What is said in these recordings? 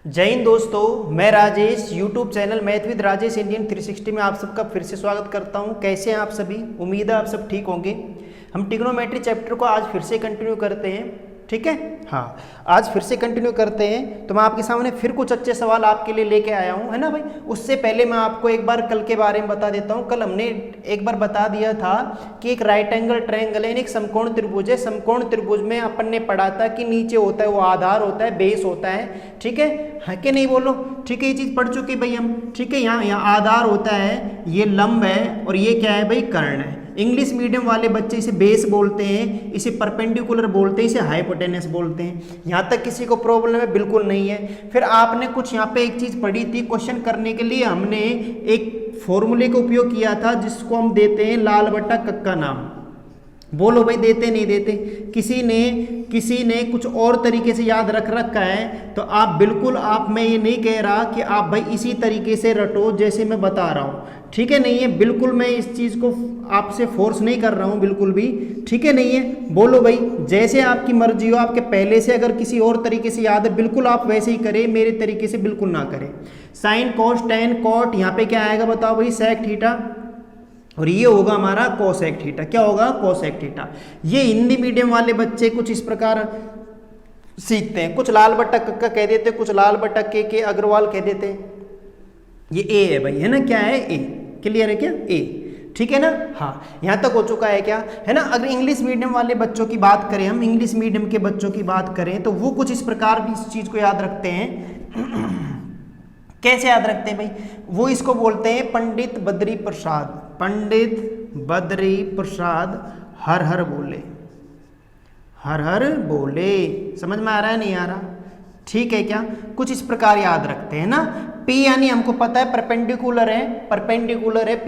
जय हिंद दोस्तों, मैं Rajesh YouTube channel math with Rajesh Indian 360 में आप सबका फिर से स्वागत करता हूं। कैसे हैं आप सभी? उम्मीद है आप सब ठीक होंगे। हम ट्रिग्नोमेट्री चैप्टर को आज फिर से कंटिन्यू करते हैं, ठीक है। हाँ, आज फिर से कंटिन्यू करते हैं। तो मैं आपके सामने फिर कुछ अच्छे सवाल आपके लिए लेके आया हूँ, है ना भाई। उससे पहले मैं आपको एक बार कल के बारे में बता देता हूँ। कल हमने एक बार बता दिया था कि एक राइट एंगल ट्रायंगल है, एक समकोण त्रिभुज है। समकोण त्रिभुज में अपन ने पढ़ा था कि नीचे होता है वो आधार होता है, बेस होता है, ठीक है कि नहीं? बोलो, ठीक है। ये चीज पढ़ चुके भाई हम, ठीक है। यहाँ आधार होता है, ये लंब है, और ये क्या है भाई? कर्ण है। इंग्लिश मीडियम वाले बच्चे इसे बेस बोलते हैं, इसे परपेंडिकुलर बोलते हैं, इसे हाइपोटेनस बोलते हैं। यहाँ तक किसी को प्रॉब्लम है? बिल्कुल नहीं है। फिर आपने कुछ यहाँ पे एक चीज पढ़ी थी, क्वेश्चन करने के लिए हमने एक फॉर्मूले का उपयोग किया था जिसको हम देते हैं लाल बट्टा कक्का नाम। बोलो भाई, देते नहीं देते? किसी ने कुछ और तरीके से याद रख रखा है तो आप बिल्कुल, मैं ये नहीं कह रहा कि आप भाई इसी तरीके से रटो जैसे मैं बता रहा हूँ, ठीक है? नहीं है, बिल्कुल मैं इस चीज़ को आपसे फोर्स नहीं कर रहा हूँ, बिल्कुल भी, ठीक है? नहीं है। बोलो भाई, जैसे आपकी मर्जी हो। आपके पहले से अगर किसी और तरीके से याद है, बिल्कुल आप वैसे ही करें, मेरे तरीके से बिल्कुल ना करें। साइन कोस टेन कॉट, यहाँ पे क्या आएगा बताओ भाई? सेक थीटा, और ये होगा हमारा कोसेक थीटा। क्या होगा? Cosec theta. ये हिंदी मीडियम वाले बच्चे कुछ इस प्रकार सीखते हैं। कुछ लाल बट्टा कक्का कह देते, कुछ लाल बट्टा के अग्रवाल कह देते। ये ए है भाई, है ना? क्या है? ए। क्लियर है क्या? ए, ठीक है ना? हाँ, यहाँ तक हो चुका है क्या, है ना? अगर इंग्लिश मीडियम वाले बच्चों की बात करें, हम इंग्लिश मीडियम के बच्चों की बात करें तो वो कुछ इस प्रकार भी इस चीज को याद रखते हैं। कैसे याद रखते हैं भाई? वो इसको बोलते हैं पंडित बद्री प्रसाद। पंडित बद्री प्रसाद हर हर बोले, हर हर बोले। समझ में आ रहा है? नहीं आ रहा? ठीक है क्या? कुछ इस प्रकार याद रखते हैं ना। P यानी हमको पता है परपेंडिकुलर है, परपेंडिकुलर है P।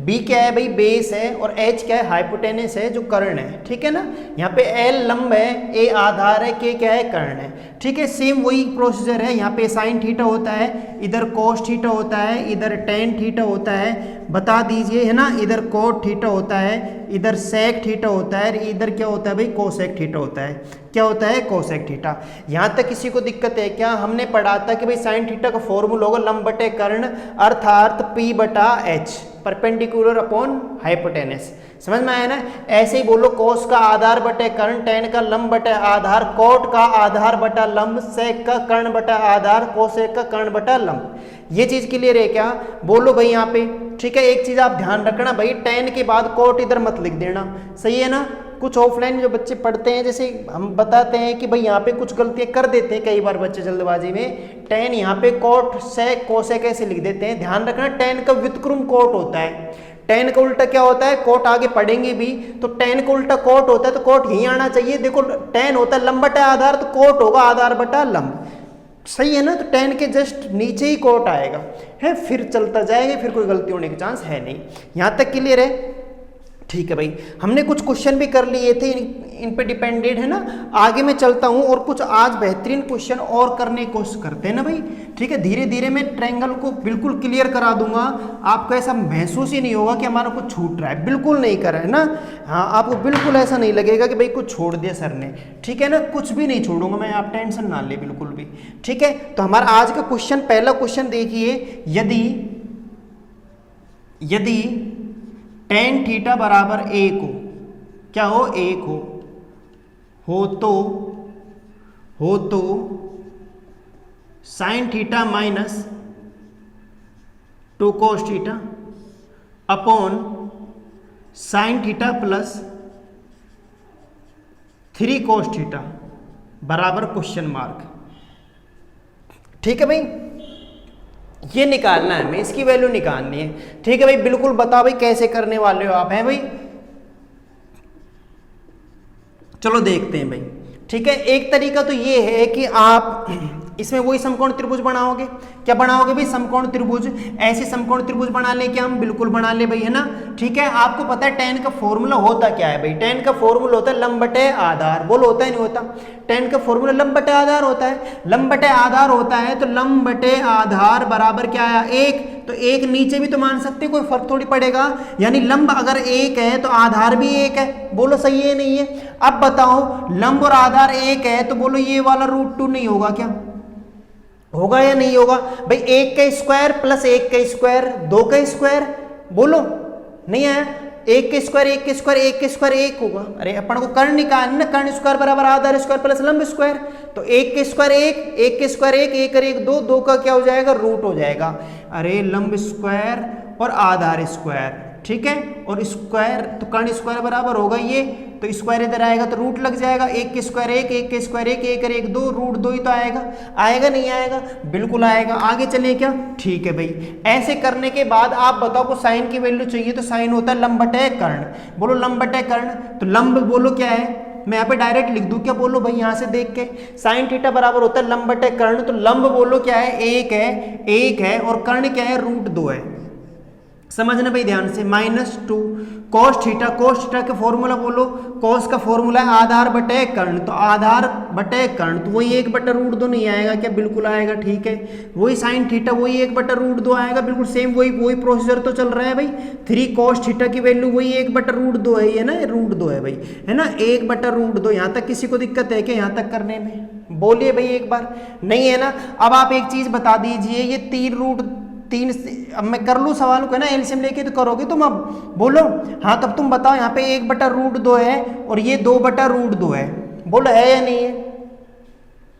B क्या है भाई? बेस है। और H क्या है? हाइपोटेनस है, जो कर्ण है, ठीक है ना। यहाँ पे L लंब है, A आधार है, K क्या है? कर्ण है, ठीक है। सेम वही प्रोसीजर है। यहाँ पे साइन थीटा होता है, इधर कोस थीटा होता है, इधर टेन थीटा होता है। बता दीजिए, है ना। इधर कोट थीटा होता है, इधर सेक थीटा होता है, इधर क्या होता है भाई? कोसेक थीटा होता है। क्या होता है? Cosec theta. यहाँ तक किसी को दिक्कत है क्या? हमने पढ़ा था कि भाई साइन थीटा का फॉर्मूला होगा लंब बटे कर्ण अर्थात P बटा H, परपेंडिकुलर अपॉन हाइपोटेनस। समझ में आया ना? ऐसे ही बोलो, कोस का आधार बटे कर्ण, टेन का लंब बटे आधार, कोट का आधार बटा लंब, सेक का कर्ण बटा आधार, कोसेक का कर्ण बटा लंब। ये चीज क्लियर है क्या? बोलो भाई यहाँ पे, ठीक है। एक चीज आप ध्यान रखना भाई, टेन के बाद कोट इधर मत लिख देना, सही है ना। कुछ ऑफलाइन में जो बच्चे पढ़ते हैं, जैसे हम बताते हैं कि भाई यहाँ पे कुछ गलतियां कर देते हैं कई बार बच्चे जल्दबाजी में। टेन यहाँ पे कोट सेक कोसेक ऐसे लिख देते हैं। ध्यान रखना, टेन का व्युत्क्रम कोट होता है। टेन का उल्टा क्या होता है? कोट। आगे पढ़ेंगे भी तो टेन का उल्टा कोट होता है, तो कोट यहीं आना चाहिए। देखो, टेन होता है लंब बटा आधार, तो कोट होगा आधार बटा लंब, सही है ना। तो टेन के जस्ट नीचे ही कोट आएगा, है। फिर चलता जाएगा, फिर कोई गलती होने के चांस है नहीं। यहां तक क्लियर है? ठीक है भाई। हमने कुछ क्वेश्चन भी कर लिए थे, इन पे डिपेंडेड है ना। आगे मैं चलता हूं और कुछ आज बेहतरीन क्वेश्चन और करने की कोशिश करते हैं ना भाई, ठीक है। धीरे धीरे मैं ट्रायंगल को बिल्कुल क्लियर करा दूंगा। आपको ऐसा महसूस ही नहीं होगा कि हमारा कुछ छूट रहा है, बिल्कुल नहीं कर रहा है ना। हाँ, आपको बिल्कुल ऐसा नहीं लगेगा कि भाई कुछ छोड़ दिया सर ने, ठीक है ना। कुछ भी नहीं छोड़ूंगा मैं, आप टेंशन ना ले बिल्कुल भी, ठीक है। तो हमारा आज का क्वेश्चन, पहला क्वेश्चन देखिए। यदि टेन थीटा बराबर 1 हो, क्या हो? 1 हो तो sine theta minus 2 cos theta upon sine theta plus 3 cos theta बराबर क्वेश्चन मार्क, ठीक है भाई। ये निकालना है हमें, इसकी वैल्यू निकालनी है, ठीक है भाई। बिल्कुल बताओ भाई कैसे करने वाले हो आप, हैं भाई? चलो देखते हैं भाई, ठीक है। एक तरीका तो ये है कि आप इसमें वही समकोण त्रिभुज बनाओगे। क्या बनाओगे भाई? समकोण त्रिभुज। ऐसे समकोण त्रिभुज बना ले क्या हम? बिल्कुल बना ले भाई, है ना। ठीक है, आपको पता है टेन का फॉर्मूला होता क्या है भाई? टेन का फॉर्मूला होता है लंब बटे आधार। बोलो, होता है नहीं होता? टेन का फॉर्मूला लंब बटे आधार होता है। लंब बटे आधार होता है तो लंब बटे आधार बराबर क्या आया? 1। तो 1 नीचे भी तो मान सकते, कोई फर्क थोड़ी पड़ेगा। यानी लंब अगर 1 है तो आधार भी 1 है। बोलो सही है नहीं है? अब बताओ, लंब और आधार 1 है तो बोलो ये वाला √2 नहीं होगा क्या? होगा या नहीं होगा भाई? 1 का स्क्वायर प्लस 1 का स्क्वायर 2 का स्क्वायर, बोलो नहीं आया? 1 का स्क्वायर 1 का स्क्वायर 1 का स्क्वायर 1 होगा। अरे अपन को कर्ण निकालना, कर्ण स्क्वायर बराबर आधार स्क्वायर प्लस लंब स्क्वायर, तो 1 का स्क्वायर 1 का स्क्वायर 1 और 1 2, 2 का क्या हो जाएगा? रूट हो जाएगा। अरे लंब स्क्वायर और आधार स्क्वायर, ठीक है, और स्क्वायर तो कर्ण स्क्वायर बराबर होगा ये, तो स्क्वायर इधर आएगा तो रूट लग जाएगा। 1 के स्क्वायर 1 के स्क्वायर 1 और 1 2, रूट 2 ही तो आएगा। आएगा नहीं आएगा? बिल्कुल आएगा। आगे चले क्या? ठीक है भाई। ऐसे करने के बाद आप बताओ को साइन की वैल्यू चाहिए, तो साइन होता है लंब बटे कर्ण। बोलो लंब बटे कर्ण, तो लंब बोलो क्या है? मैं यहाँ पे डायरेक्ट लिख दूं क्या? बोलो भाई यहाँ से देख के, साइन थीटा बराबर होता है लंब बटे कर्ण, तो लंब बोलो क्या है? 1 है और कर्ण क्या है? रूट 2 है। समझना भाई ध्यान से, -2 cos थीटा, cos थीटा का फॉर्मूला बोलो, cos का फॉर्मूला है आधार बटे कर्ण, तो आधार बटे कर्ण तो वही 1 बटा रूट 2 नहीं आएगा क्या? बिल्कुल आएगा, ठीक है। वही साइन थीटा वही 1 बटा रूट 2 आएगा, बिल्कुल सेम वही प्रोसीजर तो चल रहा है भाई। 3 cos थीटा की वैल्यू वही 1 बटा रूट 2 है, ये ना रूट 2 है भाई, है ना, 1 बटा रूट 2। यहाँ तक किसी को दिक्कत है क्या यहाँ तक करने में? बोलिए भाई एक बार, नहीं है ना? अब आप एक चीज बता दीजिए, ये 3 अब मैं कर लूँ सवाल को, है ना, एलसीएम लेके तो करोगे तुम, अब बोलो। हाँ तब तुम बताओ, यहाँ पे 1 बटा रूट 2 है और ये 2 बटा रूट 2 है, बोलो है या नहीं है?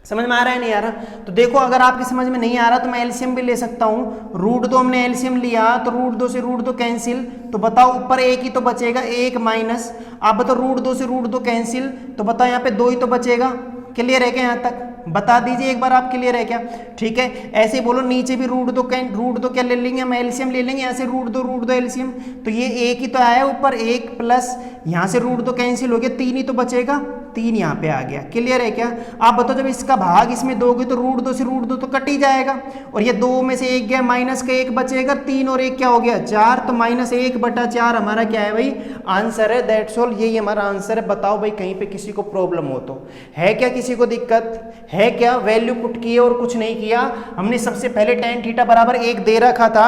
समझ में आ रहा है नहीं आ रहा? तो देखो अगर आपकी समझ में नहीं आ रहा तो मैं एलसीएम भी ले सकता हूँ। रूट 2 हमने एलसीएम लिया तो रूट 2 से रूट 2 कैंसिल, तो बताओ ऊपर 1 ही तो बचेगा, 1 माइनस, आप बताओ रूट 2 से रूट 2 कैंसिल, तो बताओ यहाँ पे 2 ही तो बचेगा। क्लियर है क्या यहाँ तक? बता दीजिए एक बार आप, क्लियर है क्या? ठीक है, ऐसे ही बोलो नीचे भी रूट 2 क्या ले लेंगे हम? एलसीएम ले लेंगे, यहाँ से रूट 2 एलसीएम, तो ये 1 ही तो आया ऊपर, 1 प्लस यहाँ से रूट 2 कैंसिल हो गया, 3 ही तो बचेगा, 3 यहाँ पे आ गया। क्लियर है क्या? आप बताओ जब इसका भाग इसमें दोगे तो रूट 2 से रूट 2 तो कट ही जाएगा, और ये 2 में से 1 गया, माइनस का 1 बचेगा, 3 और 1 क्या हो गया? 4, तो -1 बटा 4 हमारा क्या है भाई? आंसर है। दैट्स ऑल, यही हमारा आंसर है। बताओ भाई कहीं पे किसी को प्रॉब्लम हो तो है क्या? किसी को दिक्कत है क्या? वैल्यू पुट की और कुछ नहीं किया हमने। सबसे पहले tan थीटा बराबर 1 दे रखा था,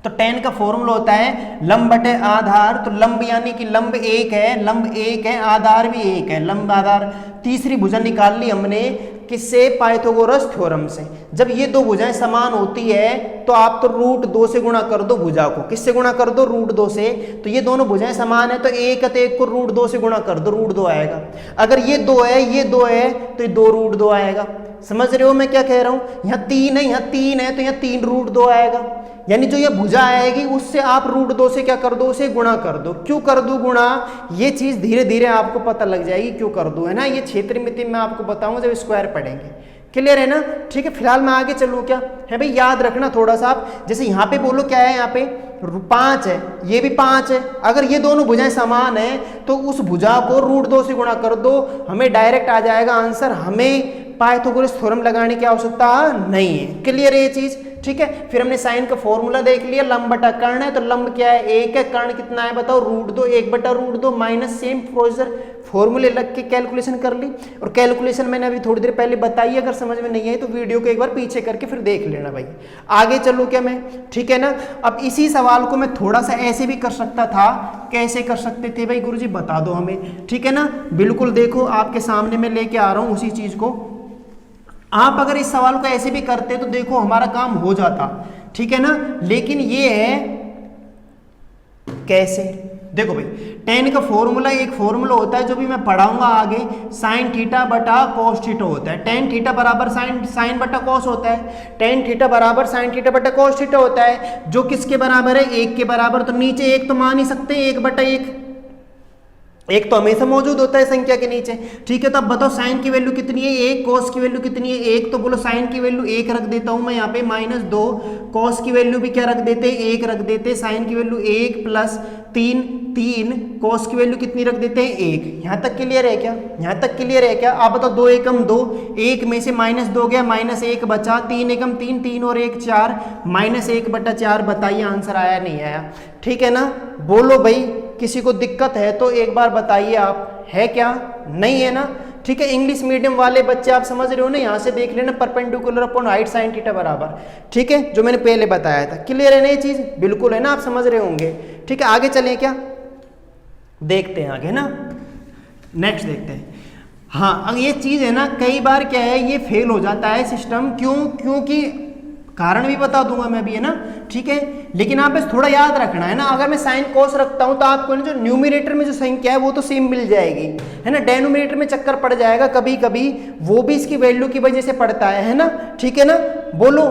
तो tan का फॉर्मूला होता है लंब बटे आधार, तो लंब यानी कि लंब 1 है, लंब 1 है, आधार भी 1 है, लंब आधार। तीसरी भुजा निकाल ली हमने, किससे? पाइथागोरस थ्योरम से। जब ये दो भुजाएं समान होती है तो आप तो रूट 2 से गुणा कर दो भुजा को। किससे गुणा कर दो? रूट 2 से। तो ये दोनों भुजाएं समान है तो एक को रूट 2 से गुणा कर दो, रूट 2 आएगा। अगर ये 2 है, ये 2 है, तो ये 2 रूट 2 आएगा। समझ रहे हो मैं क्या कह रहा हूं? यहाँ 3 है, यहाँ 3 है, तो यहाँ 3 रूट 2 आएगा। यानी जो ये भुजा आएगी उससे आप रूट 2 से क्या कर दो? उसे गुणा कर दो। क्यों कर दो गुणा? ये चीज धीरे धीरे आपको पता लग जाएगी क्यों कर दो, है ना। ये क्षेत्रमिति में आपको बताऊंगा जब स्क्वायर पढ़ेंगे। क्लियर है ना? ठीक है, फिलहाल मैं आगे चलूँ क्या है भाई? याद रखना थोड़ा सा आप, जैसे यहाँ पे बोलो क्या है, यहाँ पे 5 है, ये भी 5 है। अगर ये दोनों भुजाएं समान है तो उस भुजा को रूट 2 से गुणा कर दो, हमें डायरेक्ट आ जाएगा आंसर। हमें पाइथागोरस थ्योरम लगाने की आवश्यकता नहीं है। क्लियर है ये चीज? ठीक है, फिर हमने साइन का फॉर्मूला देख लिया, लंब बटा कर्ण है, तो लंब क्या है? 1 है, कर्ण कितना है बताओ? रूट 2, 1 बटा रूट 2 माइनस सेम प्रोसीजर, फॉर्मूले लग के कैलकुलेशन कर ली। और कैलकुलेशन मैंने अभी थोड़ी देर पहले बताई, अगर समझ में नहीं आई तो वीडियो को एक बार पीछे करके फिर देख लेना भाई। आगे चलूँ क्या मैं? ठीक है ना। अब इसी सवाल को मैं थोड़ा सा ऐसे भी कर सकता था। कैसे कर सकते थे भाई? गुरुजी बता दो हमें। ठीक है ना, बिल्कुल देखो आपके सामने मैं लेके आ रहा हूँ उसी चीज को। आप अगर इस सवाल को ऐसे भी करते तो देखो हमारा काम हो जाता, ठीक है ना। लेकिन ये है कैसे? देखो भाई, tan का फॉर्मूला एक फॉर्मूला होता है जो भी मैं पढ़ाऊंगा आगे, साइन थीटा बटा कॉस थीटा होता है। tan थीटा बराबर साइन बटा कॉस होता है। tan थीटा बराबर साइन थीटा बटा कॉस थीटा होता है, जो किसके बराबर है? 1 के बराबर। तो नीचे 1 तो मान ही सकते हैं, 1 बटा 1, एक तो हमेशा मौजूद होता है संख्या के नीचे। ठीक है, तो अब बताओ साइन की वैल्यू कितनी है? 1, कॉस की वैल्यू कितनी है? 1। तो बोलो साइन की वैल्यू 1 रख देता हूं मैं यहाँ पे, -2, कॉस की वैल्यू भी क्या रख देते? 1 रख देते, साइन की वैल्यू 1 प्लस 3, कॉस की वैल्यू कितनी रख देते हैं? 1। यहाँ तक क्लियर है क्या? यहाँ तक क्लियर है क्या? आप बताओ 2 एकम 2, 1 में से -2 गया, -1 बचा, 3 एकम 3, 3 और 1 4, -1 बटा 4। बताइए आंसर आया नहीं आया? ठीक है ना, बोलो भाई। किसी को दिक्कत है तो एक बार बताइए आप, है क्या? नहीं है ना? ठीक है, इंग्लिश मीडियम वाले बच्चे आप समझ रहे हो ना, यहाँ से देख लेना, perpendicular upon height sine theta बराबर। ठीक है, जो मैंने पहले बताया था। क्लियर है ना ये चीज? बिल्कुल है ना, आप समझ रहे होंगे। ठीक है, आगे चलें क्या? देखते हैं आगे ना, नेक्स्ट देखते हैं। हाँ, अब ये चीज़ है ना, कई बार क्या है ये फेल हो जाता है सिस्टम, क्यों? क्योंकि कारण भी बता दूंगा मैं भी, है ना, ठीक है। लेकिन आप बस थोड़ा याद रखना है ना, अगर मैं साइन कोस रखता हूं तो आपको ना जो न्यूमरेटर में जो संख्या है वो तो सेम मिल जाएगी, है ना। डेनोमिनेटर में चक्कर पड़ जाएगा कभी कभी, वो भी इसकी वैल्यू की वजह से पड़ता है ना, ठीक है ना। बोलो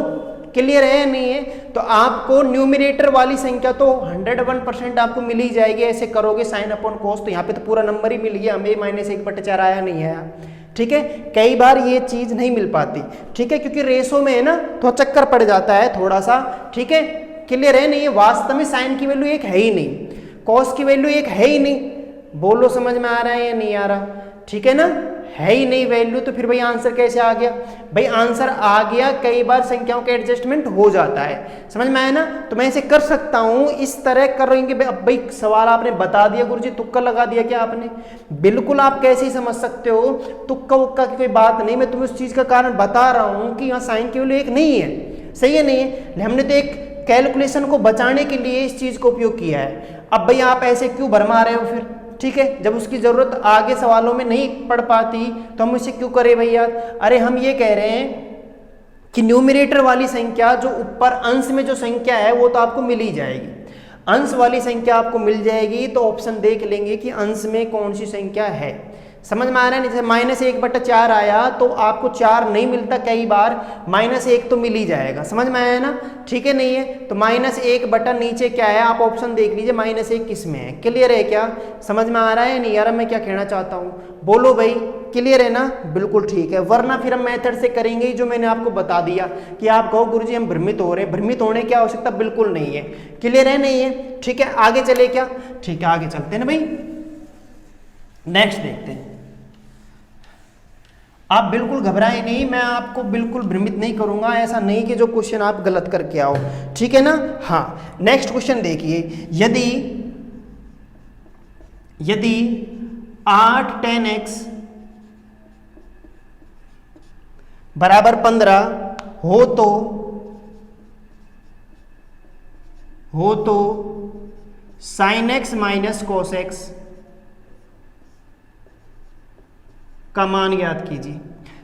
क्लियर है या नहीं है? तो आपको न्यूमरेटर वाली संख्या तो 101% आपको मिल ही जाएगी, ऐसे करोगे साइन अपॉन कोस, तो यहाँ पे तो पूरा नंबर ही मिल गया हमें, -1/4 आया नहीं आया, ठीक है। कई बार ये चीज नहीं मिल पाती, ठीक है, क्योंकि रेशो में है ना तो चक्कर पड़ जाता है थोड़ा सा, ठीक है। क्लियर है नहीं है? वास्तव में साइन की वैल्यू एक है ही नहीं, कॉस की वैल्यू एक है ही नहीं। बोलो समझ में आ रहा है या नहीं आ रहा? ठीक है ना, है ही नहीं वैल्यू, तो फिर भाई आंसर कैसे आ गया? भाई आंसर आ गया, कई बार संख्याओं का एडजस्टमेंट हो जाता है, समझ में आया ना। तो मैं ऐसे कर सकता हूं, इस तरह करेंगे। अब भाई सवाल आपने बता दिया गुरुजी, तुक्का लगा दिया क्या आपने? बिल्कुल आप कैसे ही समझ सकते हो, तुक्का उक्का की कोई बात नहीं, मैं तुम्हें उस चीज का कारण बता रहा हूं कि यहाँ साइन की वैल्यू एक नहीं है, सही है नहीं है। हमने तो एक कैलकुलेशन को बचाने के लिए इस चीज को उपयोग किया है। अब भाई आप ऐसे क्यों भरमा रहे हो फिर? ठीक है, जब उसकी जरूरत आगे सवालों में नहीं पड़ पाती तो हम इसे क्यों करें भैया? अरे हम ये कह रहे हैं कि न्यूमरेटर वाली संख्या, जो ऊपर अंश में जो संख्या है वो तो आपको मिल ही जाएगी, अंश वाली संख्या आपको मिल जाएगी। तो ऑप्शन देख लेंगे कि अंश में कौन सी संख्या है, समझ में आ रहा है? जैसे -1/4 आया तो आपको 4 नहीं मिलता, कई बार -1 तो मिल ही जाएगा, समझ में आया ना, ठीक है नहीं है? तो -1 नीचे क्या है, आप ऑप्शन देख लीजिए, -1 किस में है। क्लियर है क्या? समझ में आ रहा है नहीं यार? मैं क्या कहना चाहता हूँ, बोलो भाई, क्लियर है ना? बिल्कुल ठीक है, वरना फिर हम मेथड से करेंगे जो मैंने आपको बता दिया कि आप कहो गुरुजी हम भ्रमित हो रहे हैं, भ्रमित होने की आवश्यकता बिल्कुल नहीं है। क्लियर है नहीं है? ठीक है, आगे चले क्या? ठीक है, आगे चलते हैं ना भाई, नेक्स्ट देखते हैं। आप बिल्कुल घबराए नहीं, मैं आपको बिल्कुल भ्रमित नहीं करूंगा, ऐसा नहीं कि जो क्वेश्चन आप गलत करके आओ, ठीक है ना। हाँ, नेक्स्ट क्वेश्चन देखिए, यदि 8 10x बराबर 15 हो तो sin x minus cos x का मान ज्ञात कीजिए।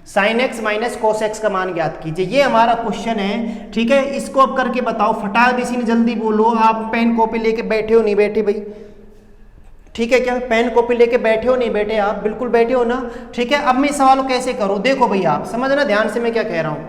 sin x minus cos x का मान ज्ञात कीजिए, ये हमारा क्वेश्चन है, ठीक है। इसको अब करके बताओ, फटाक इसी ने जल्दी बोलो। आप पेन कॉपी लेके बैठे हो नहीं बैठे भाई? ठीक है क्या, पेन कॉपी लेके बैठे हो नहीं बैठे? आप बिल्कुल बैठे हो ना, ठीक है। अब मैं इस सवाल को कैसे करूं, देखो भैया आप समझना ध्यान से मैं क्या कह रहा हूं,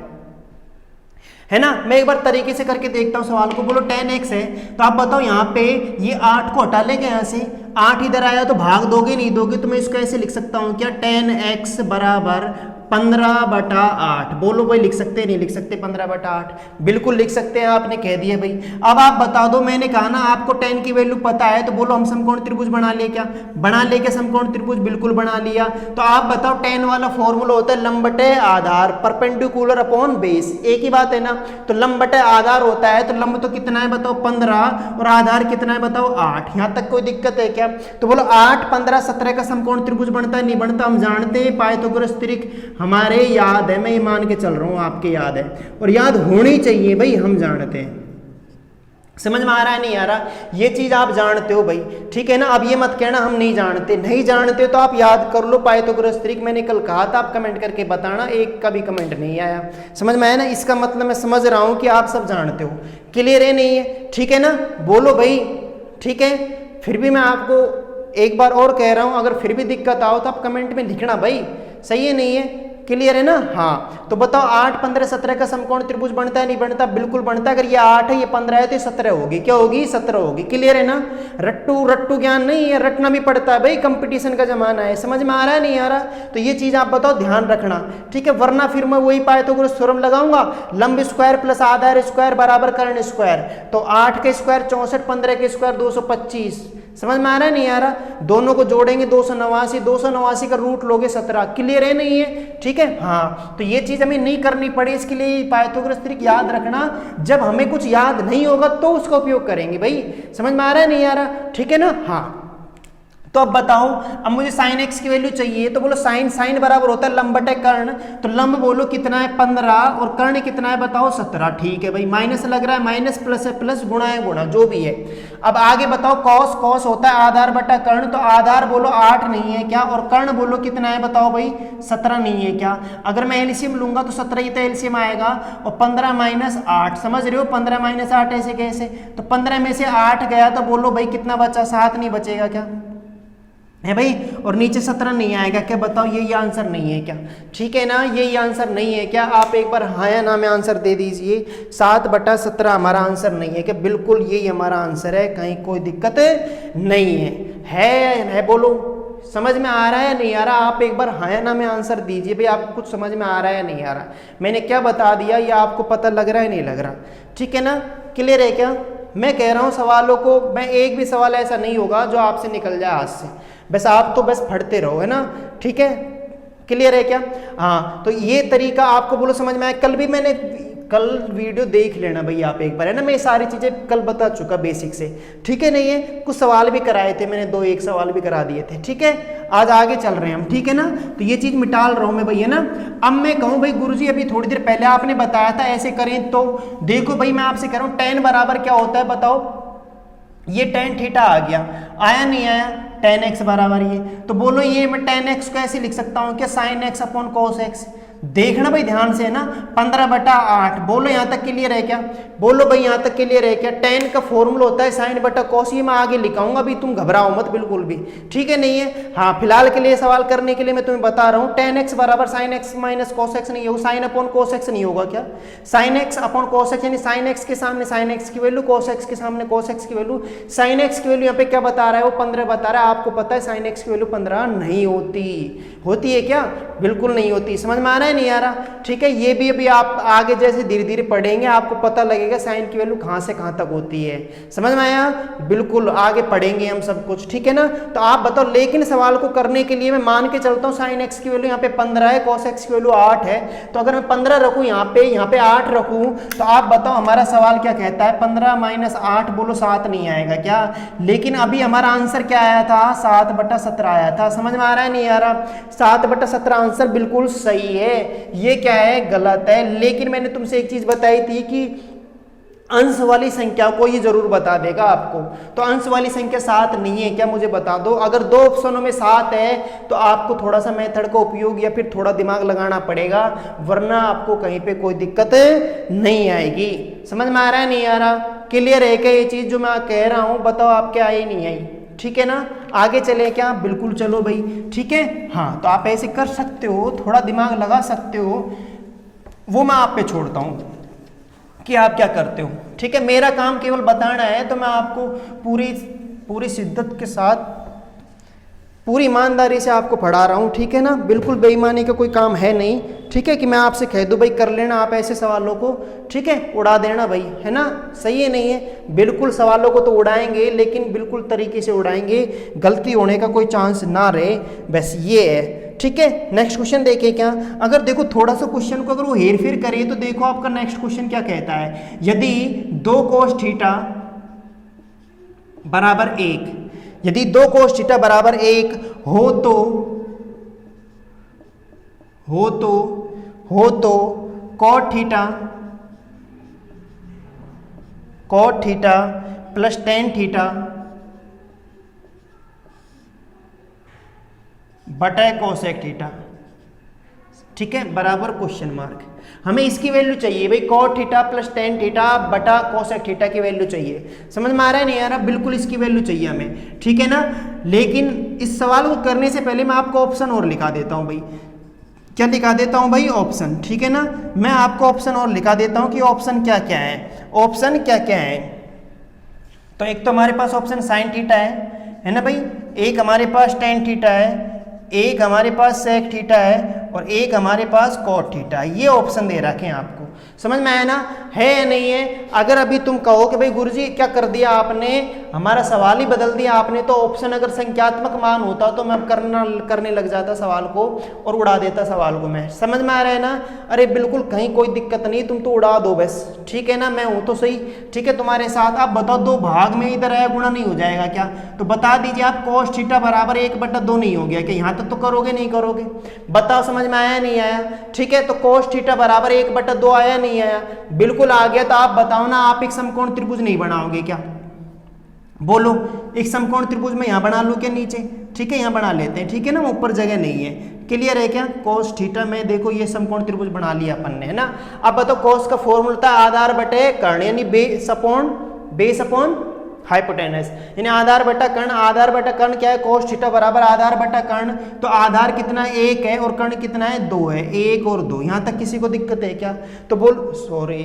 है ना। मैं एक बार तरीके से करके देखता हूं सवाल को। बोलो 10x है, तो आप बताओ यहाँ पे ये 8 को हटा लेंगे, यहाँ से 8 इधर आया तो भाग दोगे नहीं दोगे? तो मैं इसको ऐसे लिख सकता हूँ क्या, 10x बराबर 15/8। बोलो भाई लिख सकते नहीं लिख सकते 15/8? बिल्कुल लिख सकते हैं, आपने कह दिया भाई। अब आप बता दो, मैंने कहा ना आपको 10 की वैल्यू पता है, तो बोलो हम समकोण त्रिभुज बना ले क्या? बना ले क्या समकोण त्रिभुज? बिल्कुल बना लिया। तो आप बताओ 10 वाला फॉर्मूला होता है लंब बटे आधार, परपेंडिकुलर अपॉन बेस, एक ही बात है ना। तो लंब बटे आधार होता है, तो लंब तो कितना है बताओ 15, और आधार कितना है बताओ 8। यहाँ तक कोई दिक्कत है क्या? तो बोलो 8 15 17 का समकोण त्रिभुज बनता है? नहीं बनता, हम जानते हैं पाइथागोरस त्रिक हमारे याद है, मैं ये मान के चल रहा हूं आपके याद है, और याद होनी चाहिए भाई, हम जानते हैं। समझ में आ रहा है नहीं आ रहा? ये चीज आप जानते हो भाई, ठीक है ना। अब ये मत कहना हम नहीं जानते, नहीं जानते तो आप याद कर लो पाइथागोरस त्रिक, मैंने कल कहा था, आप कमेंट करके बताना, एक का भी कमेंट नहीं आया। समझ में आया ना? इसका मतलब मैं समझ रहा हूं कि आप सब जानते हो। क्लियर है नहीं है? ठीक है ना, बोलो भाई, ठीक है। फिर भी मैं आपको एक बार और कह रहा हूं, अगर फिर भी दिक्कत आओ तो आप कमेंट में लिखना भाई, सही है नहीं है? क्लियर है ना? हाँ, तो बताओ 8 15 17 का समकोण त्रिभुज बनता है नहीं बनता? बिल्कुल बनता है। अगर ये 8 है ये 15 है तो ये 17 होगी, क्या होगी? 17 होगी। क्लियर है ना? रट्टू ज्ञान नहीं है, रटना भी पड़ता है भाई, कंपटीशन का जमाना है। समझ में आ रहा है नहीं आ रहा? तो ये चीज आप बताओ, ध्यान रखना, ठीक है। वरना फिर मैं वही पाइथागोरस थ्योरम लगाऊंगा, लंब स्क्वायर प्लस आधार स्क्वायर बराबर कर्ण स्क्वायर। तो 8 के स्क्वायर 64, 15 के स्क्वायर 225। समझ में आ रहा है नहीं आ रहा? दोनों को जोड़ेंगे 289, 289 का रूट लोगे 17। क्लियर है नहीं है? ठीक है, हाँ। तो ये चीज हमें नहीं करनी पड़ी, इसके लिए पाइथागोरस त्रिक याद रखना, जब हमें कुछ याद नहीं होगा तो उसका उपयोग करेंगे भाई। समझ में आ रहा है नहीं आ रहा? ठीक है ना? हाँ, तो अब बताओ, अब मुझे साइन एक्स की वैल्यू चाहिए, तो बोलो साइन साइन बराबर होता है लंब बटे कर्ण, तो लंब बोलो कितना है 15 और कर्ण कितना है बताओ 17। ठीक है भाई, माइनस लग रहा है, माइनस प्लस है प्लस, गुणा है गुणा, जो भी है। अब आगे बताओ, कॉस कॉस होता है आधार बटा कर्ण, तो आधार बोलो 8 नहीं है क्या, और कर्ण बोलो कितना है बताओ भाई 17 नहीं है क्या। अगर मैं एलसीएम लूंगा तो 17 ही तो एलसीएम आएगा, और 15 माइनस 8, समझ रहे हो 15 माइनस 8 ऐसे कैसे, तो 15 में से 8 गया तो बोलो भाई कितना बचा, 7 नहीं बचेगा क्या है भाई, और नीचे 17 नहीं आएगा क्या, बताओ यही आंसर नहीं है क्या। ठीक है ना, यही आंसर नहीं है क्या, आप एक बार हाँ या ना में आंसर दे दीजिए। 7/17 हमारा आंसर नहीं है क्या, बिल्कुल यही हमारा आंसर है, कहीं कोई दिक्कत नहीं है बोलो, समझ में आ रहा है नहीं आ रहा, आप एक बार हाँ या ना में आंसर दीजिए भाई, आपको कुछ समझ में आ रहा है नहीं आ रहा, मैंने क्या बता दिया ये आपको पता लग रहा है नहीं लग रहा। ठीक है ना, क्लियर है क्या। मैं कह रहा हूँ सवालों को, मैं एक भी सवाल ऐसा नहीं होगा जो आपसे निकल जाए हाथ से, बस आप तो बस पढ़ते रहो, है ना। ठीक है, क्लियर है क्या। हाँ, तो ये तरीका आपको बोलो समझ में आया। कल वीडियो देख लेना भाई आप एक बार, है ना, मैं ये सारी चीजें कल बता चुका बेसिक से। ठीक है, नहीं है कुछ सवाल भी कराए थे मैंने, 2-1 सवाल भी करा दिए थे। ठीक है, आज आगे चल रहे हैं हम। ठीक है ना, तो ये चीज मिटाल रहा हूं मैं भाई, है ना। अब मैं कहूं भाई गुरुजी अभी थोड़ी देर पहले आपने बताया था ऐसे करें, तो देखो भाई मैं आपसे कह रहा हूं tan बराबर क्या होता है बताओ, ये tan थीटा आ गया, आया नहीं आया, tan x बराबर ये, तो बोलो ये मैं tan x को ऐसे लिख सकता हूँ क्या, sin x upon cos x। देखना भाई ध्यान से, है ना, 15/8। बोलो यहाँ तक क्लियर है क्या, बोलो भाई यहाँ तक क्लियर है क्या। tan का फॉर्मूला होता है sin बटा cos, ये मैं आगे लिखाऊंगा, अभी तुम घबराओ मत बिल्कुल भी। ठीक है, नहीं है। हाँ, फिलहाल के लिए सवाल करने के लिए मैं तुम्हें बता रहा हूँ, tan x बराबर sin x minus cos x नहीं होगा, sin अपॉन cos x नहीं होगा क्या, sin x upon cos x, यानी sin x के सामने sin x की वैल्यू, cos x के सामने cos x की वैल्यू। sin x की वैल्यू यहाँ पे क्या बता रहा है, वो 15 बता रहा है, आपको पता है sin x की वैल्यू 15 नहीं होती है क्या, बिल्कुल नहीं होती। समझ में आ रहा है नहीं आ रहा। ठीक है, ये भी अभी आप आगे जैसे धीरे धीरे पढ़ेंगे आपको पता लगेगा साइन की वैल्यू कहां से कहां तक होती है, समझ में आया, बिल्कुल आगे पढ़ेंगे हम सब कुछ। ठीक है ना, तो आप बताओ, लेकिन सवाल को करने के लिए मैं मान के चलता हूं साइन एक्स की वैल्यू यहाँ पे 15 है, कॉस एक्स की वैल्यू 8 है, तो अगर मैं 15 रखूं यहाँ पे 8 रखूं, तो आप बताओ हमारा सवाल क्या कहता है, 15 माइनस 8 बोलो 7 नहीं आएगा क्या। लेकिन अभी हमारा आंसर क्या आया था, 7/17 आया था। समझ में आ रहा है नहीं आ रहा, 7/17 आंसर बिल्कुल सही है, ये क्या है गलत है। लेकिन मैंने तुमसे एक चीज बताई थी कि अंश वाली संख्या को ये जरूर बता देगा आपको, तो अंश वाली संख्या 7 नहीं है क्या, मुझे बता दो। अगर 2 ऑप्शनों में 7 है तो आपको थोड़ा सा मेथड का उपयोग या फिर थोड़ा दिमाग लगाना पड़ेगा, वरना आपको कहीं पे कोई दिक्कत नहीं आएगी। समझ में आ रहा है नहीं आ रहा, क्लियर है क्या ये चीज जो मैं कह रहा हूं, बताओ आपके आई नहीं आई। ठीक है ना, आगे चले क्या, बिल्कुल चलो भाई। ठीक है, हाँ, तो आप ऐसे कर सकते हो, थोड़ा दिमाग लगा सकते हो, वो मैं आप पे छोड़ता हूँ कि आप क्या करते हो। ठीक है, मेरा काम केवल बताना है, तो मैं आपको पूरी शिद्दत के साथ पूरी ईमानदारी से आपको पढ़ा रहा हूँ। ठीक है ना, बिल्कुल बेईमानी का कोई काम है नहीं। ठीक है, कि मैं आपसे कह दूँ भाई कर लेना आप ऐसे सवालों को, ठीक है, उड़ा देना भाई, है ना, सही है नहीं है, बिल्कुल सवालों को तो उड़ाएंगे, लेकिन बिल्कुल तरीके से उड़ाएंगे, गलती होने का कोई चांस ना रहे, बस ये है। ठीक है, नेक्स्ट क्वेश्चन देखें क्या, अगर देखो थोड़ा सा क्वेश्चन को अगर वो हेर फेर करे, तो देखो आपका नेक्स्ट क्वेश्चन क्या कहता है, यदि 2 cos थीटा बराबर 1, यदि 2 cos थीटा बराबर 1 हो तो cot theta plus tan theta बटा कोसेक थीटा, ठीक है, बराबर क्वेश्चन मार्क। हमें इसकी वैल्यू चाहिए भाई, cot theta plus tan theta बटा कोसेक थीटा की वैल्यू चाहिए। समझ में आ रहा है नहीं आ रहा, बिल्कुल इसकी वैल्यू चाहिए हमें। ठीक है ना, लेकिन इस सवाल को करने से पहले मैं आपको ऑप्शन और लिखा देता हूं भाई, क्या लिखा देता हूं भाई, ऑप्शन। ठीक है ना, मैं आपको ऑप्शन और लिखा देता हूं कि ऑप्शन क्या क्या है, ऑप्शन क्या क्या है। तो एक तो हमारे पास ऑप्शन साइन थीटा है ना भाई, एक हमारे पास tan थीटा है, एक हमारे पास सेक थीटा है, और एक हमारे पास कॉट थीटा है। ये ऑप्शन दे रखे हैं आपको, समझ में आया ना, है या नहीं है। अगर अभी तुम कहो कि भाई गुरुजी क्या कर दिया आपने, हमारा सवाल ही बदल दिया आपने। तो ऑप्शन अगर संख्यात्मक मान होता तो मैं करने लग जाता सवाल को और उड़ा देता सवाल को। मैं समझ में आ रहा है ना? अरे बिल्कुल कहीं कोई दिक्कत नहीं, तुम तो उड़ा दो बस, ठीक है ना? मैं हूं तो सही, ठीक है तुम्हारे साथ। आप बताओ 2 भाग में इधर आया गुणा नहीं हो जाएगा क्या? तो बता दीजिए आप, cos थीटा बराबर 1/2 नहीं हो गया कि यहाँ तक तो करोगे नहीं करोगे? बताओ समझ में आया नहीं आया? ठीक है, तो cos थीटा बराबर 1/2 आया नहीं आया? बिल्कुल आ गया। तो आप बताओ ना, आप एक समकोण त्रिभुज नहीं बनाओगे क्या? बोलो, एक समकोण त्रिभुज में यहाँ बना लूं क्या नीचे? ठीक है, यहाँ बना लेते हैं, ठीक है ना? ऊपर जगह नहीं है, क्लियर है क्या? cos थीटा में देखो ये समकोण त्रिभुज बना लिया अपन ने, है ना? अब बताओ cos का फॉर्मूला था आधार बटे कर्ण, यानी बेस अपॉन हाइपोटेनस, यानी आधार बटा कर्ण। आधार बटा कर्ण क्या है? cos थीटा बराबर आधार बटा कर्ण। तो आधार कितना 1 है और कर्ण कितना है 2 है, 1 और 2। यहां तक किसी को दिक्कत है क्या? तो बोल, सॉरी,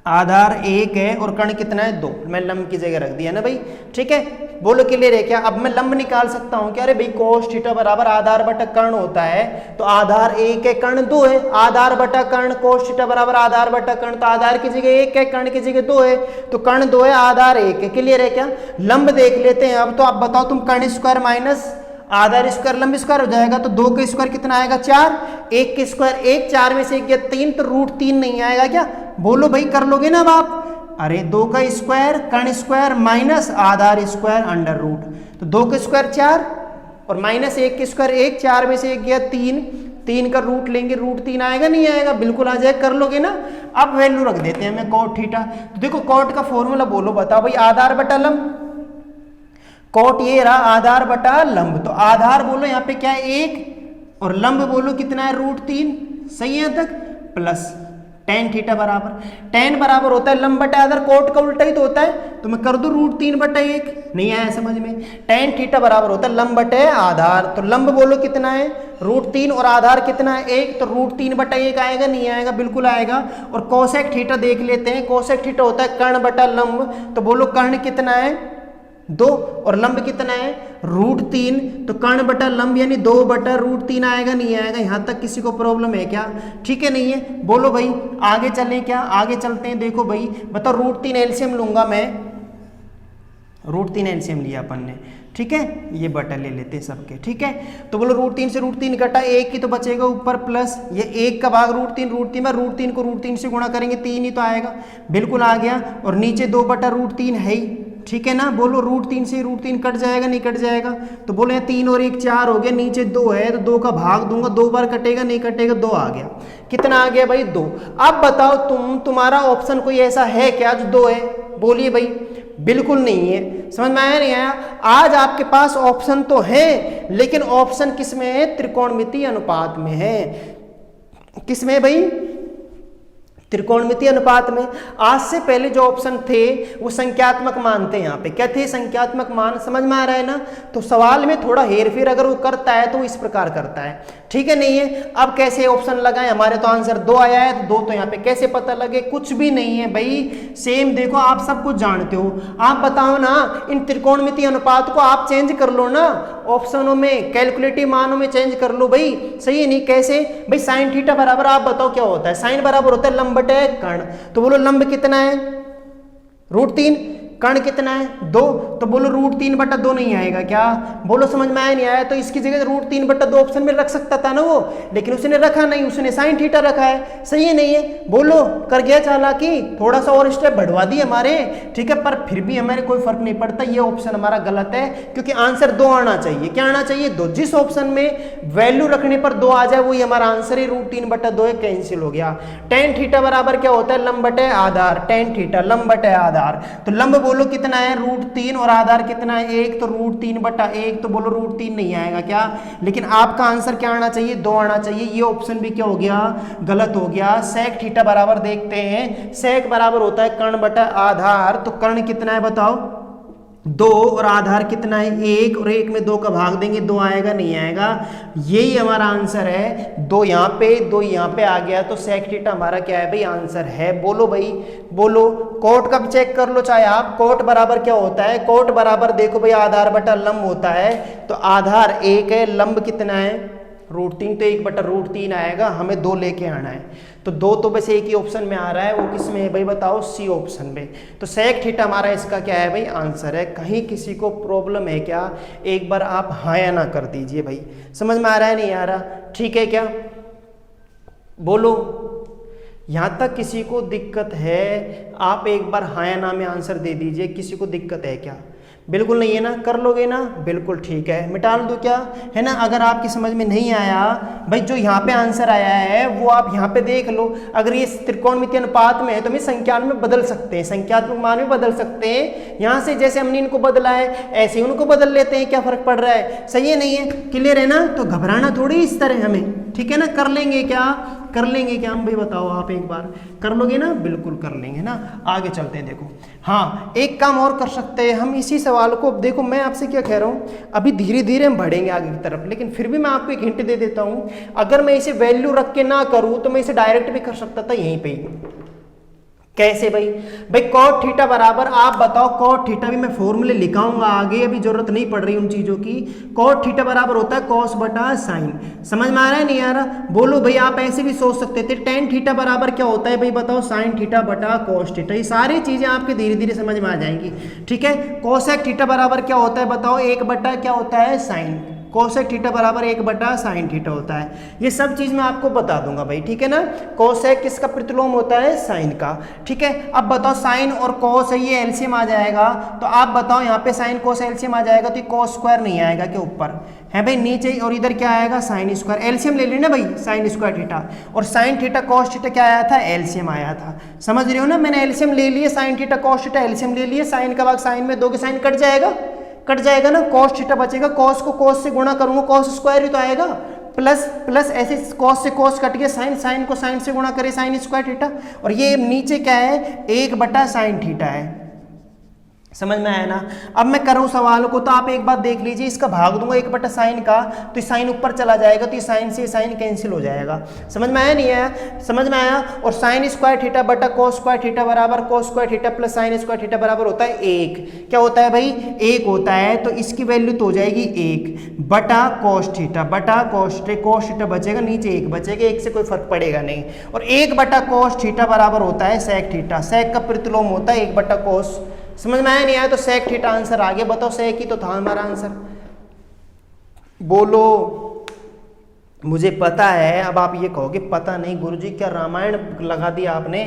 आधार 1 है और कर्ण कितना है 2। मैं लंब की जगह रख दिया ना भाई, ठीक है? बोलो क्लियर है क्या? अब मैं लंब निकाल सकता हूं क्या? अरे भाई cos थीटा बराबर आधार बटा कर्ण होता है, तो आधार 1 है कर्ण 2 है। आधार बटा कर्ण cos थीटा बराबर आधार बटा कर्ण, तो आधार की जगह 1 है, कर्ण की जगह 2 है, तो कर्ण 2 है, आधार 1 है। क्लियर है क्या? लंब देख लेते हैं अब। तो आप बताओ तुम, कर्ण स्क्वायर माइनस आधार स्क्वायर लंब स्क्वायर हो जाएगा, तो 2 का स्क्वायर कितना आएगा 4, 1 के स्क्वायर 1, 4 में से 1 गया 3, तो √3 नहीं आएगा क्या? बोलो भाई, कर लोगे ना अब आप? अरे 2 का स्क्वायर कर्ण स्क्वायर माइनस आधार स्क्वायर अंडर रूट, तो 2 का स्क्वायर 4 और माइनस 1 के स्क्वायर 1, 4 में से 1 गया 3, 3 का रूट लेंगे, √3 आएगा नहीं आएगा? बिल्कुल आ जाएगा, कर लोगे ना? अब वैल्यू रख देते हैं मैं cot थीटा। तो देखो cot का फॉर्मूला बोलो, बताओ भाई, आधार बटा लंब। cot ये रहा आधार बटा लंब, तो आधार बोलो यहाँ पे क्या है 1 और लंब बोलो कितना है √3, सही है तक? प्लस tan थीटा बराबर, tan बराबर होता है लंब बटा आधार, cot का उल्टा ही तो होता है, तो मैं कर दूं √3/1। नहीं आया समझ में? tan थीटा बराबर होता है लंब बटे आधार, तो लंब बोलो कितना है √3 और आधार कितना है 1, तो √3/1 आएगा नहीं आएगा? बिल्कुल आएगा। और cosec थीटा देख लेते हैं, cosec थीटा होता है कर्ण बटा लंब, तो बोलो कर्ण कितना है 2 और लंब कितना है √3, तो कर्ण बटा लंब यानी 2/√3 आएगा नहीं आएगा? यहां तक किसी को प्रॉब्लम है क्या? ठीक है, नहीं है? बोलो भाई, आगे चलें क्या? आगे चलते हैं। देखो भाई, बताओ √3 एलसीएम लूंगा मैं, √3 एलसीएम लिया अपन ने, ठीक है? ये बटा ले लेते हैं सबके, ठीक है? तो बोलो √3 से √3 घटा 1 की तो बचेगा ऊपर प्लस, ये 1 का भाग √3 में, √3 को √3 से गुणा करेंगे 3 ही तो आएगा, बिल्कुल आ गया। और नीचे 2/√3 है ही, ठीक है ना? बोलो √3 से √3 कट जाएगा नहीं कट जाएगा? तो बोले 3 और 1 4 हो गया, नीचे 2 है तो 2 का भाग दूंगा, 2 बार कटेगा नहीं कटेगा, 2 आ गया। कितना आ गया भाई 2। अब बताओ तुम्हारा ऑप्शन कोई ऐसा है क्या जो 2 है? बोलिए भाई। बिल्कुल नहीं है। समझ में आया नहीं आया? आज आपके पास ऑप्शन तो है, लेकिन ऑप्शन किस में है? त्रिकोणमितीय अनुपात में है। किस में भाई? त्रिकोणमितीय अनुपात में। आज से पहले जो ऑप्शन थे वो संख्यात्मक मान थे। यहाँ पे क्या थे? संख्यात्मक मान। समझ में आ रहा है ना? तो सवाल में थोड़ा हेरफेर अगर वो करता है तो वो इस प्रकार करता है, ठीक है? नहीं है? अब कैसे ऑप्शन लगाए? हमारे तो आंसर 2 आया है, तो 2 तो यहाँ पे कैसे पता लगे? कुछ भी नहीं है भाई, सेम देखो, आप सब कुछ जानते हो। आप बताओ ना, इन त्रिकोणमितीय अनुपात को आप चेंज कर लो ना, ऑप्शनों में, कैलकुलेटिव मानों में चेंज कर लो भाई। सही है? नहीं कैसे भाई? साइन थीटा बराबर, आप बताओ क्या होता है? साइन बराबर होता है लंब बटे कर्ण, तो बोलो लंब कितना है √3, कर्ण कितना है 2, तो बोलो √3/2 नहीं आएगा क्या? बोलो समझ में आया नहीं आया? तो इसकी जगह √3/2 ऑप्शन में रख सकता था ना वो, लेकिन उसने रखा नहीं, उसने साइन थीटा रखा है। सही है नहीं है? बोलो, कर गया चालाकी, थोड़ा सा और स्टेप बढ़वा दिए हमारे, ठीक है? पर फिर भी हमारे कोई फर्क नहीं पड़ता, ये ऑप्शन हमारा गलत है, क्योंकि आंसर 2 आना चाहिए। क्या आना चाहिए? 2। जिस ऑप्शन में वैल्यू रखने पर 2 आ जाए वही हमारा आंसर है। √3/2 कैंसिल हो गया। tan थीटा बराबर क्या होता है? लंब बटे आधार। tan थीटा लंब बटे आधार, तो लंब बोलो कितना है √3 और आधार कितना है 1, तो √3/1, तो बोलो √3 नहीं आएगा क्या? लेकिन आपका आंसर क्या आना चाहिए? 2 आना चाहिए। ये ऑप्शन भी क्या हो गया? गलत हो गया। sec थीटा बराबर देखते हैं, sec बराबर होता है कर्ण बटा आधार, तो कर्ण कितना है बताओ 2 और आधार कितना है 1, और 1 में 2 का भाग देंगे 2 आएगा नहीं आएगा? यही हमारा आंसर है। 2 यहाँ पे 2 यहाँ पे आ गया, तो sec थीटा हमारा क्या है भाई? आंसर है। बोलो भाई, बोलो। कोट का चेक कर लो चाहे आप। कोट बराबर क्या होता है? कोट बराबर देखो भाई आधार बटा लंब होता है, तो आधार 1 है, लंब कितना है √3 तो 1/√3 आएगा, हमें 2 लेके आना है। तो 2 तो बस एक ही ऑप्शन में आ रहा है, वो किस में है भाई बताओ, सी ऑप्शन में। तो सेक थीटा हमारा इसका क्या है भाई, आंसर है। कहीं किसी को प्रॉब्लम है क्या, एक बार आप हाँ या ना कर दीजिए भाई। समझ में आ रहा है नहीं आ रहा, ठीक है क्या, बोलो। यहाँ तक किसी को दिक्कत है, आप एक बार हाँ या ना में आंसर दे दीजिए। किसी को दिक्कत है क्या, बिल्कुल नहीं है ना, कर लोगे ना, बिल्कुल ठीक है। मिटा दूँ क्या, है ना। अगर आपकी समझ में नहीं आया भाई, जो यहाँ पे आंसर आया है वो आप यहाँ पे देख लो। अगर ये त्रिकोणमितीय अनुपात में है तो हम इस संख्यान में बदल सकते हैं, संख्यात्मक मान में बदल सकते हैं। यहाँ से जैसे हमने इनको बदला है ऐसे ही उनको बदल लेते हैं, क्या फर्क पड़ रहा है, सही है नहीं है, क्लियर है ना। तो घबराना थोड़ी इस तरह हमें, ठीक है ना। कर लेंगे क्या, कर लेंगे क्या हम भाई बताओ, आप एक बार कर लोगे ना, बिल्कुल कर लेंगे ना। आगे चलते हैं, देखो हाँ एक काम और कर सकते हैं हम इसी सवाल को। देखो मैं आपसे क्या कह रहा हूँ, अभी धीरे धीरे हम बढ़ेंगे आगे की तरफ, लेकिन फिर भी मैं आपको एक हिंट दे देता हूँ। अगर मैं इसे वैल्यू रख के ना करूँ तो मैं इसे डायरेक्ट भी कर सकता था यहीं पे ही। कैसे भाई, भाई cot थीटा बराबर, आप बताओ cot थीटा भी मैं फॉर्मूले लिखाऊंगा आगे, अभी जरूरत नहीं पड़ रही उन चीजों की। cot थीटा बराबर होता है cos बटा साइन। समझ में आ रहा है नहीं आ रहा, बोलो भाई। आप ऐसे भी सोच सकते थे tan थीटा बराबर क्या होता है भाई बताओ, sin थीटा बटा cos थीटा। ये सारी चीजें आपके धीरे धीरे समझ में आ जाएंगी, ठीक है। cosec थीटा बराबर क्या होता है बताओ, 1 बटा क्या होता है, साइन। कोसेक थीटा बराबर 1 बटा साइन थीटा होता है। ये सब चीज मैं आपको बता दूंगा भाई, ठीक है ना। कोसेक किसका प्रतिलोम होता है, साइन का, ठीक है। अब बताओ साइन और कोस है, ये एलसीएम आ जाएगा। तो आप बताओ यहाँ पे साइन कोस एलसीएम आ जाएगा तो कोस स्क्वायर नहीं आएगा क्या ऊपर है भाई, नीचे, और इधर क्या आएगा साइन स्क्वायर। एलसीएम ले लेना भाई, साइन स्क्वायर थीटा और साइन थीटा कोस थीटा क्या आया था, एलसीएम आया था। समझ रहे हो ना, मैंने एलसीएम ले लिए, sine theta cos theta LCM ले लिए। साइन का भाग साइन में, 2 के साइन कट जाएगा, कट जाएगा ना, cos थीटा बचेगा। cos को cos से गुणा करूंगा, cos स्क्वायर ही तो आएगा, प्लस प्लस ऐसे cos से cos कट गया, साइन, साइन को साइन से गुणा करे साइन स्क्वायर थीटा। और ये नीचे क्या है, 1 बटा साइन थीटा है। समझ में आया ना। अब मैं कर रहा हूँ सवाल को, तो आप एक बात देख लीजिए, इसका भाग दूंगा 1 बटा साइन का तो साइन ऊपर चला जाएगा, तो ये साइन से साइन कैंसिल हो जाएगा। समझ में आया नहीं आया, समझ में आया। और साइन स्क्वायर थीटा बटा कोस स्क्वायर थीटा बराबर cos square theta plus sine square theta बराबर होता है 1। क्या होता है भाई, 1 होता है। तो इसकी वैल्यू तो हो जाएगी 1 बटा कोस थीटा बटा कोस थीटा बचेगा, नीचे 1 बचेगा, 1 से कोई फर्क पड़ेगा नहीं। और 1 बटा कोस थीटा बराबर होता है सेक थीटा, सेक का प्रतिलोम होता है 1 बटा कोस। समझ में आया नहीं आया, तो सेक थीटा आंसर आ गया। बताओ सेक ही तो था हमारा आंसर, बोलो। मुझे पता है, अब आप ये कहोगे पता नहीं गुरुजी क्या रामायण लगा दिया आपने,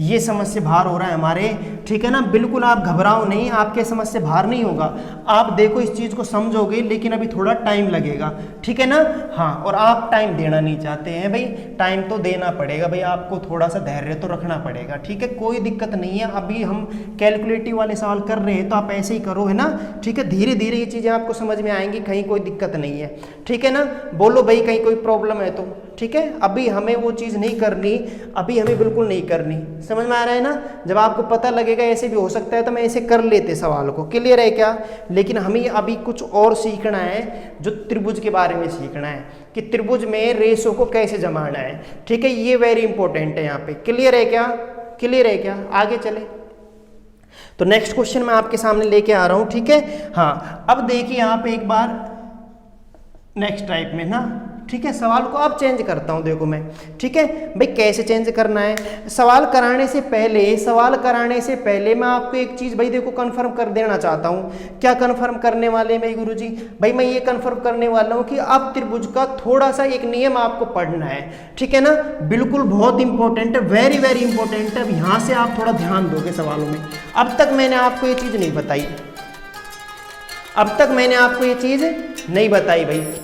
ये समझ से बाहर हो रहा है हमारे, ठीक है ना। बिल्कुल आप घबराओ नहीं, आपके समझ से बाहर नहीं होगा। आप देखो इस चीज़ को समझोगे, लेकिन अभी थोड़ा टाइम लगेगा, ठीक है ना। हाँ, और आप टाइम देना नहीं चाहते हैं भाई, टाइम तो देना पड़ेगा भाई, आपको थोड़ा सा धैर्य तो रखना पड़ेगा, ठीक है। कोई दिक्कत नहीं है, अभी हम कैलकुलेटिव वाले सवाल कर रहे हैं तो आप ऐसे ही करो, है ना, ठीक है। धीरे धीरे ये चीज़ें आपको समझ में आएंगी, कहीं कोई दिक्कत नहीं है, ठीक है ना। बोलो भाई कहीं कोई प्रॉब्लम है तो, ठीक है। अभी हमें वो चीज़ नहीं करनी, अभी हमें बिल्कुल नहीं करनी। समझ में आ रहा है ना। जब आपको पता लगेगा ऐसे भी हो सकता है तो मैं ऐसे कर लेते सवाल को, क्लियर है क्या। लेकिन हमें अभी कुछ और सीखना है, जो त्रिभुज के बारे में सीखना है कि त्रिभुज में रेशो को कैसे जमाना है, ठीक है। ये वेरी इंपॉर्टेंट है यहाँ पे, क्लियर है क्या, क्लियर है क्या। आगे चले तो नेक्स्ट क्वेश्चन मैं आपके सामने लेके आ रहा हूँ, ठीक है। हाँ, अब देखिए आप एक बार नेक्स्ट टाइप में ना, ठीक है। सवाल को अब चेंज करता हूं, देखो मैं, ठीक है भाई। कैसे चेंज करना है, सवाल कराने से पहले मैं आपको एक चीज भाई देखो कंफर्म कर देना चाहता हूं। क्या कंफर्म करने वाले भाई गुरुजी, भाई मैं ये कंफर्म करने वाला हूं कि अब त्रिभुज का थोड़ा सा एक नियम आपको पढ़ना है, ठीक है ना। बिल्कुल बहुत इंपॉर्टेंट है, वेरी वेरी इंपॉर्टेंट है। यहाँ से आप थोड़ा ध्यान दोगे सवालों में। अब तक मैंने आपको ये चीज नहीं बताई, अब तक मैंने आपको ये चीज नहीं बताई भाई, ठीक